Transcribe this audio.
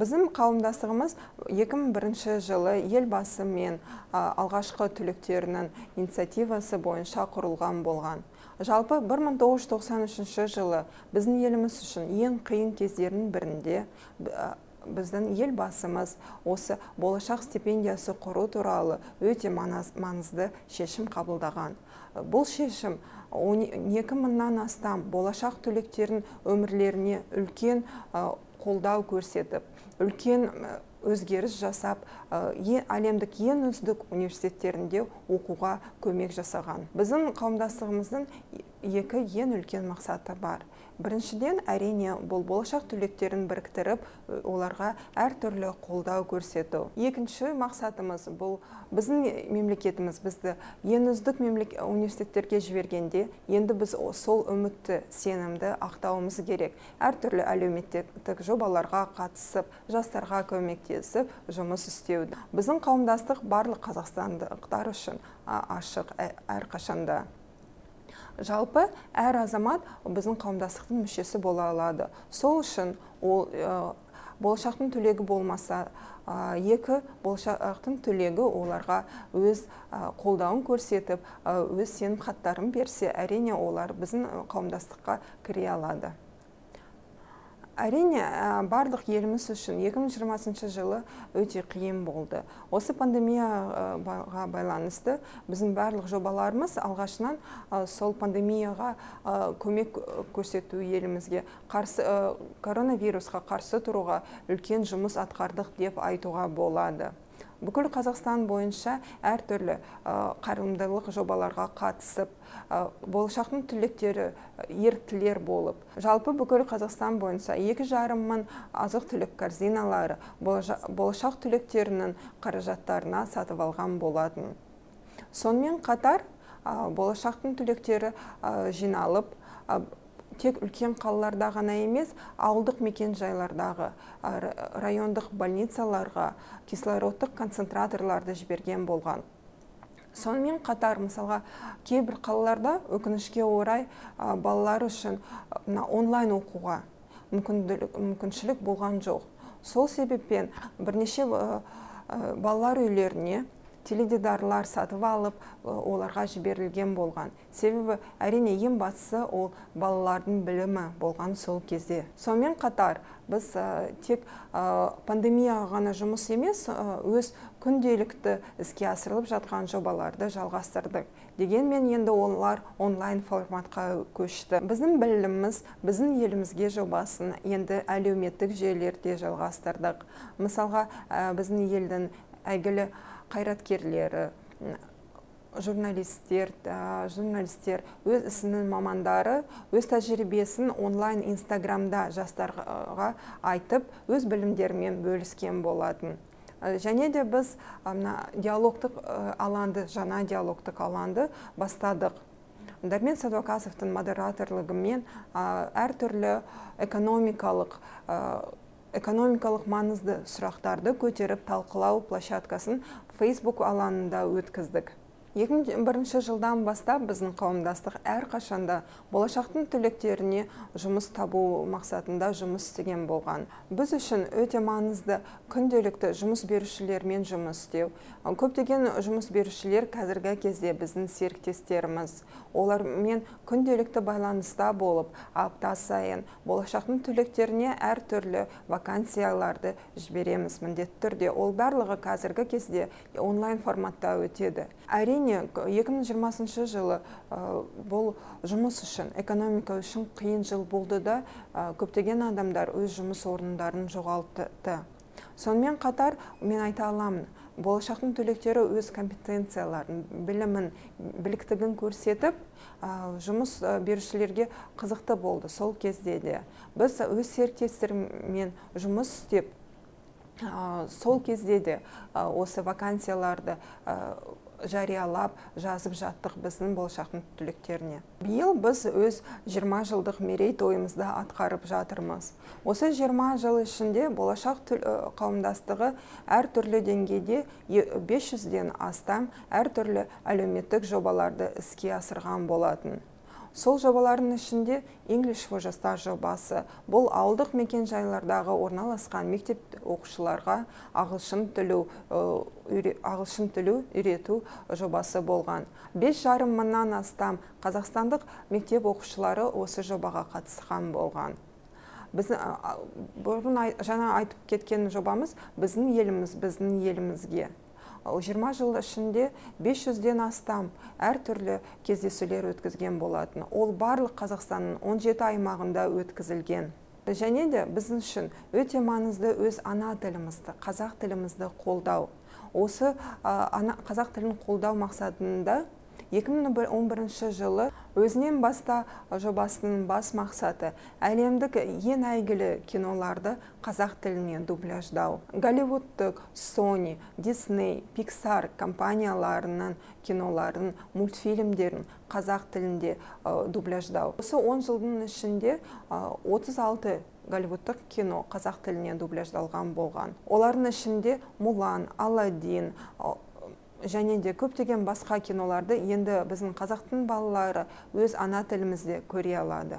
Біздің қауымдастығымыз 2001 жылы елбасы мен алғашқы түлектерінің инициативасы бойынша құрылған болған. Жалпы 1993 жылы біздің еліміз үшін ең қиын кездердің бірінде біздің елбасымыз осы болашақ стипендиясы құру туралы өте маңызды шешім қабылдаған. Бұл шешім 12 мыңнан астам болашақ түлектердің өмірлеріне үлкен қолдау көрсетіп, үлкен өзгеріс жасап, әлемдік ең үздік университеттерінде оқуға көмек жасаған. Біздің қауымдастығымыздың екі ең үлкен мақсаты бар. Біріншіден, әрине, бұл болашақ түлектерін біріктіріп, оларға әртүрлі қолдау көрсету. Екінші мақсатымыз бұл біздің мемлекетіміз бізді ең үздік университеттерге жібергенде, енді біз сол үмітті, сенімді ақтауымыз керек. Әртүрлі әлеуметтік жобаларға қатысып, жастарға көмектесіп, жұмыс істеуді. Біздің қауымдастық барлық қазақстандықтар үшін ашық әрқашанда. Жалпы әр азамат біздің қауымдастықтың мүшесі бола алады. Сол үшін ол болашақтың түлегі болмаса, екі болашақтың түлегі оларға өз қолдауын көрсетіп, өз сенім хаттарын берсе, әрине олар біздің қауымдастыққа кіре алады. Әрине, барлық еліміз үшін 2020 жылы өте қиын болды. Осы пандемияға байланысты біздің барлық жобаларымыз алғашынан сол пандемияға көмек көрсету елімізге коронавирусқа қарсы тұруға үлкен жұмыс атқардық деп айтуға болады. Бүкіл Қазақстан бойынша әртүрлі қайырымдылық жобаларға қатысып, болашақтың түлектері еріктілер болып. Жалпы бүкіл Қазақстан бойынша 2,5 мың азық-түлік корзиналары болашақ түлектерінің қаражаттарына сатып алған болатын. Сонымен қатар болашақтың түлектері жиналып, тек үлкен қалаларда ғана емес, ауылдық мекен жайлардағы райондық больницаларға кислородтық концентраторларды жіберген болған. Сонымен қатар, мысалға, кейбір қалаларда өкінішке орай балалар үшін онлайн оқуға мүмкіншілік болған жоқ. Сол себеппен бірнеше балалар үйлеріне теледидарлар сатып алып, оларға жіберілген болған. Себебі, әрине, ең бастысы ол балалардың білімі болған сол кезде. Сонымен қатар, біз тек пандемияға ғана жұмыс емес, өз күнделікті іске асырылып жатқан жобаларды жалғастырдық. Дегенмен енді олар онлайн форматқа көшті. Біздің біліміміз, біздің елімізге жобасын енді әлеуметтік желілерде жалғастырдық. Мысалға, біздің елдің әйгілі қайраткерлері, журналистер, өз ісінің мамандары, өз тәжірибесін онлайн инстаграмда жастарға айтып, өз білімдерімен бөліскен болатын. Және де біз диалогтық аланды, жаңа диалогтық аланды бастадық. Дармен Садуақасовтың модераторлығымен әртүрлі экономикалық маңызды сұрақтарды көтеріп талқылау площадкасын Facebook алаңында өткіздік. 2001 жылдан бастап біздің қауымдастық әрқашанда болашақтың түлектеріне жұмыс табу мақсатында жұмыс істеген болған. Біз үшін өте маңызды күнделікті жұмыс берушілермен жұмыс істеу. Көптеген жұмыс берушілер қазіргі кезде біздің серіктестеріміз. Олармен күнделікті байланыста болып, апта сайын болашақтың түлектеріне әртүрлі вакансияларды жібереміз міндетті түрде. Ол барлығы қазіргі кезде онлайн форматта өтеді. Әрине, 2020 жылы бұл жұмыс үшін, экономика үшін қиын жыл болды да, көптеген адамдар өз жұмыс орындарын жоғалтты. Сонымен қатар, мен айта аламын, болашақтың түлектері өз компетенцияларын, білімін, біліктігін көрсетіп, жұмыс берушілерге қызықты болды сол кезде де. Біз өз серіктестермен жұмыс істеп, сол кезде де осы вакансияларды жариялап, жазып жаттық біздің болашақтың түлектеріне. Биыл біз өз 20 жылдық мерейтойымызды атқарып жатырмыз. Осы 20 жыл ішінде болашақ қауымдастығы әртүрлі деңгейде 500-ден астам әртүрлі әлеуметтік жобаларды іске асырған болатын. Сол жобалардың ішінде English for жастар жобасы. Бұл ауылдық мекен жайлардағы орналасқан мектеп оқушыларға ағылшын тілі үйрету жобасы болған. 5,5 мыңнан астам қазақстандық мектеп оқушылары осы жобаға қатысқан болған. Бұрын жаңа айтып кеткен жобамыз біздің елімізге. 20 жыл ішінде 500-ден астам әртүрлі кездесулер өткізген болатын. Ол барлық Қазақстанның 17 аймағында өткізілген. Және де біздің үшін өте маңызды өз ана тілімізді, қазақ тілімізді қолдау. Осы қазақ тілін қолдау мақсатында 2011 жылы өзінен баста жобасының бас мақсаты әлемдік ең әйгілі киноларды қазақ тіліне дубляждау. Голливудтық Sony, Disney, Pixar компанияларының киноларын, мультфильмдерін қазақ тілінде дубляждау. Осы 10 жылдың ішінде 36 голливудтық кино қазақ тіліне дубляждалған болған. Олардың ішінде Мулан, Аладдин, және де көптеген басқа киноларды енді біздің қазақтың балалары өз ана тілімізде көре алады.